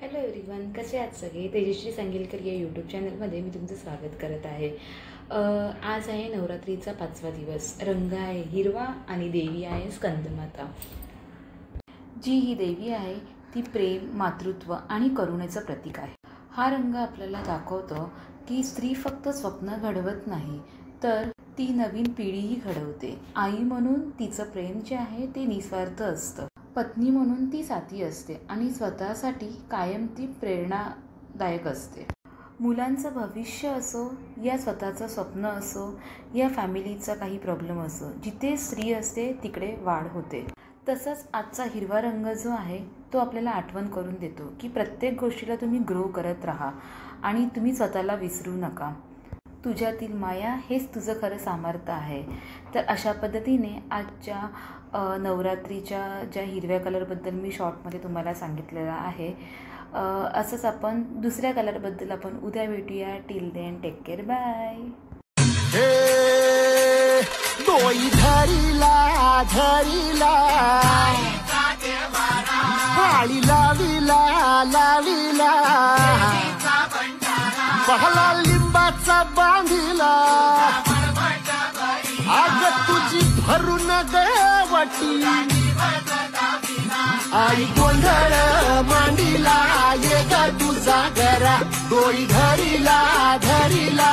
Hello everyone, कसे आहात सगळे? तेजश्री संगीलकर या यूट्यूब चॅनलमध्ये मी तुमचं स्वागत करत आहे। आज आहे नवरात्रीचा 5वा दिवस। रंग आहे हिरवा आणि देवी आहे स्कंदमाता। जी ही देवी आहे ती प्रेम, मातृत्व आणि करुणेचं प्रतीक आहे। हा रंग आपल्याला दाखवतो की स्त्री फक्त स्वप्न घडवत नाही तर ती नवीन पिढीही घडवते। आई म्हणून तिचं प्रेम जे आहे ते निस्वार्थ असतं, पत्नी म्हणून ती साथी असते आणि स्वतःसाठी कायम ती प्रेरणादायक असते। मुलांचं भविष्य असो या स्वतःचं स्वप्न असो या फॅमिलीचा काही प्रॉब्लेम असो, जिथे स्त्री असते तिकडे वाढ होते। तसंच आजचा हिरवा रंग जो आहे तो आपल्याला आठवण करून देतो की प्रत्येक गोष्टीला तुम्ही ग्रो करत राहा आणि तुम्ही स्वतःला विसरू नका। तुझ्यातील माया हेच तुझं खरं सामर्थ्य आहे। तर अशा पद्धतीने आजच्या नवरात्रीच्या ज्या हिरव्या कलरबद्दल मी शॉर्टमध्ये तुम्हाला सांगितलेलं आहे, असंच आपण दुसऱ्या कलरबद्दल आपण उद्या भेटूया। Till then take care, bye. डोई धरीला धरीला पाळी लाविला लाविला पहला लिंबाचा बांधिला आग तुझी भरून देवटी आई गोंधळ मांडीला ये ग तुझा घरा डोई धरीला धरीला